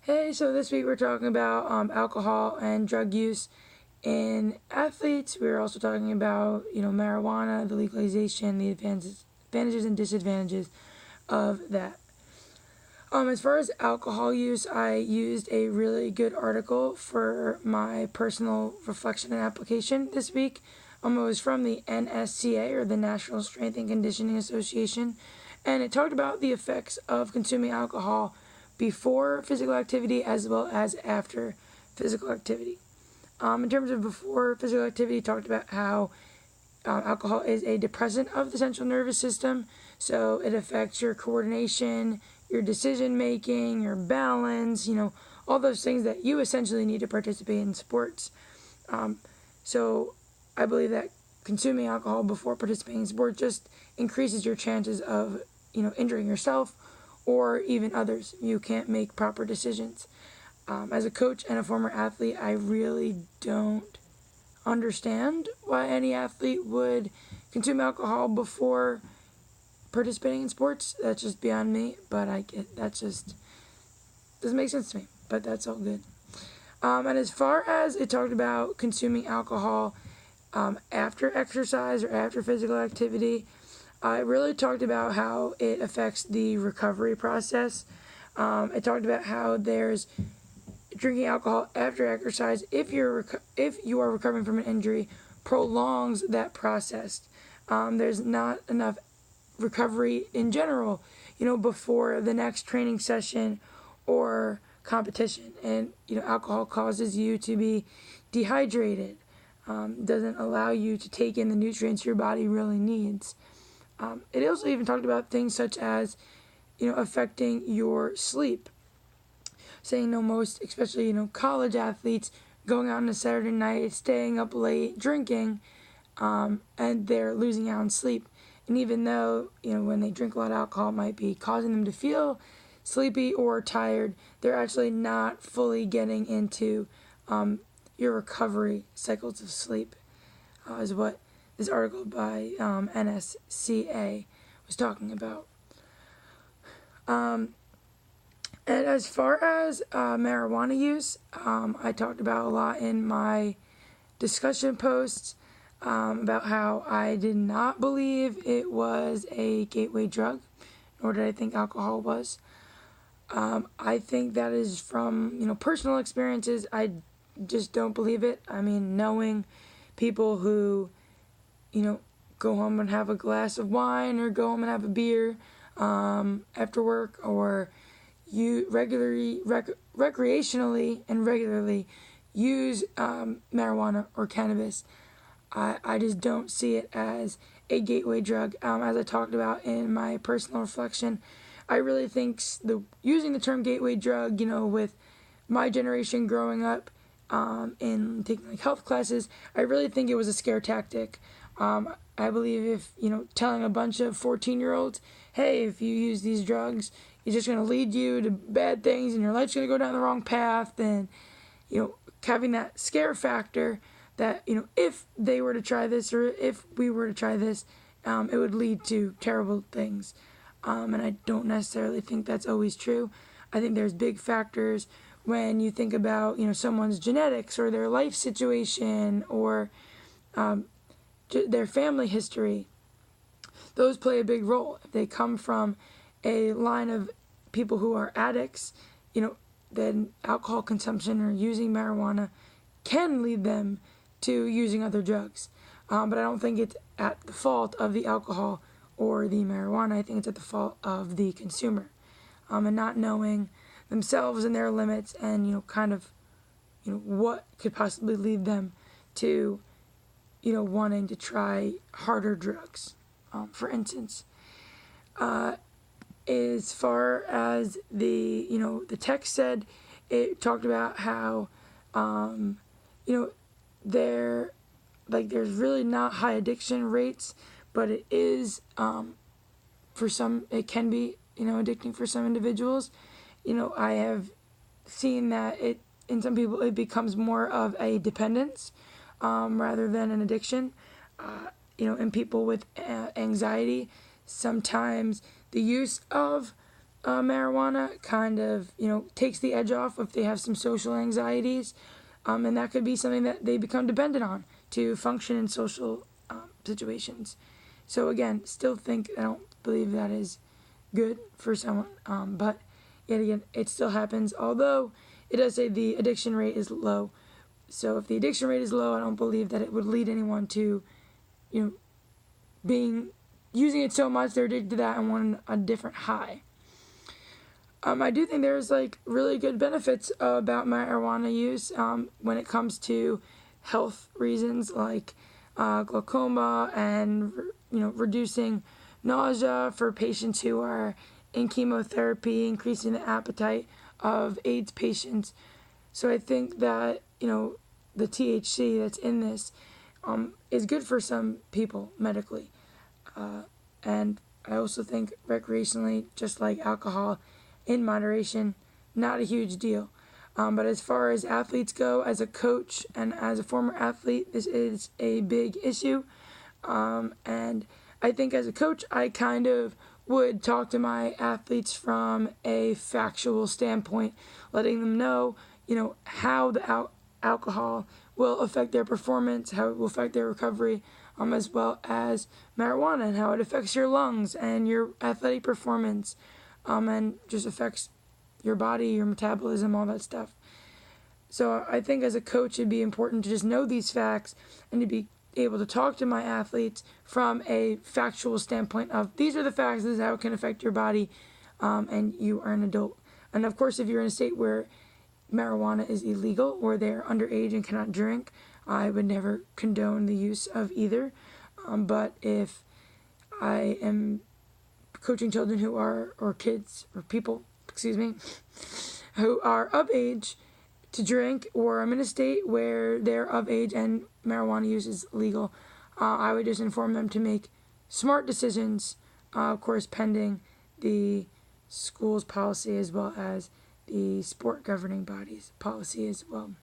Hey, so this week we're talking about alcohol and drug use in athletes. We're also talking about marijuana, the legalization, the advantages and disadvantages of that. As far as alcohol use, I used a really good article for my personal reflection and application this week. It was from the NSCA, or the National Strength and Conditioning Association, and it talked about the effects of consuming alcohol before physical activity as well as after physical activity. In terms of before physical activity, it talked about how alcohol is a depressant of the central nervous system, so it affects your coordination, your decision making, your balance, all those things that you essentially need to participate in sports. So I believe that consuming alcohol before participating in sports just increases your chances of, injuring yourself or even others. You can't make proper decisions. As a coach and a former athlete, I really don't understand why any athlete would consume alcohol before participating in sports. That's just beyond me, but that just doesn't make sense to me, but that's all good. And as far as it talked about consuming alcohol after exercise or after physical activity, it really talked about how it affects the recovery process. It talked about how there's drinking alcohol after exercise, if you are recovering from an injury, prolongs that process. There's not enough recovery in general, before the next training session or competition. And alcohol causes you to be dehydrated. Doesn't allow you to take in the nutrients your body really needs. It also even talked about things such as, affecting your sleep. Saying most, especially, college athletes going out on a Saturday night, staying up late, drinking, and they're losing out on sleep. And even though, when they drink a lot of alcohol, it might be causing them to feel sleepy or tired, they're actually not fully getting into your recovery cycles of sleep, is what this article by NSCA was talking about. And as far as marijuana use, I talked about a lot in my discussion posts about how I did not believe it was a gateway drug, nor did I think alcohol was. I think that is from, personal experiences. I just don't believe it. I mean, knowing people who, go home and have a glass of wine or go home and have a beer after work, or you recreationally and regularly use marijuana or cannabis, I just don't see it as a gateway drug. As I talked about in my personal reflection, I really think using the term gateway drug, with my generation growing up in taking health classes, I really think it was a scare tactic. I believe if, telling a bunch of 14-year-olds, hey, if you use these drugs, it's just going to lead you to bad things and your life's going to go down the wrong path, and, having that scare factor that, if they were to try this or if we were to try this, it would lead to terrible things. And I don't necessarily think that's always true. I think there's big factors when you think about, someone's genetics or their life situation or their family history. Those play a big role. If they come from a line of people who are addicts, then alcohol consumption or using marijuana can lead them to using other drugs. But I don't think it's at the fault of the alcohol or the marijuana. I think it's at the fault of the consumer, and not knowing themselves and their limits and, what could possibly lead them to, wanting to try harder drugs. For instance, as far as the text said, it talked about how, there's really not high addiction rates, but it is, for some, it can be, addicting for some individuals. I have seen that in some people, it becomes more of a dependence, rather than an addiction. In people with anxiety, sometimes the use of marijuana kind of, takes the edge off if they have some social anxieties. And that could be something that they become dependent on to function in social situations. So again, I don't believe that is good for someone. But yet again, it still happens. Although it does say the addiction rate is low. So if the addiction rate is low, I don't believe that it would lead anyone to, using it so much they're addicted to that and want a different high. I do think there's really good benefits about marijuana use when it comes to health reasons like glaucoma and reducing nausea for patients who are in chemotherapy, increasing the appetite of AIDS patients. So I think that the THC that's in this is good for some people medically, and I also think recreationally, just like alcohol, in moderation, not a huge deal. But as far as athletes go, as a coach and as a former athlete, this is a big issue. And I think as a coach, I kind of would talk to my athletes from a factual standpoint, letting them know, how the alcohol will affect their performance, how it will affect their recovery, as well as marijuana and how it affects your lungs and your athletic performance, and just affects your body, your metabolism, all that stuff. So I think as a coach, it'd be important to just know these facts and to be able to talk to my athletes from a factual standpoint of these are the facts, this is how it can affect your body, and you are an adult. And of course, if you're in a state where marijuana is illegal or they're underage and cannot drink, I would never condone the use of either. But if I am coaching children or kids, or people, who are of age to drink, or I'm in a state where they're of age and marijuana use is legal, I would just inform them to make smart decisions, of course, pending the school's policy as well as the sport governing body's policy as well.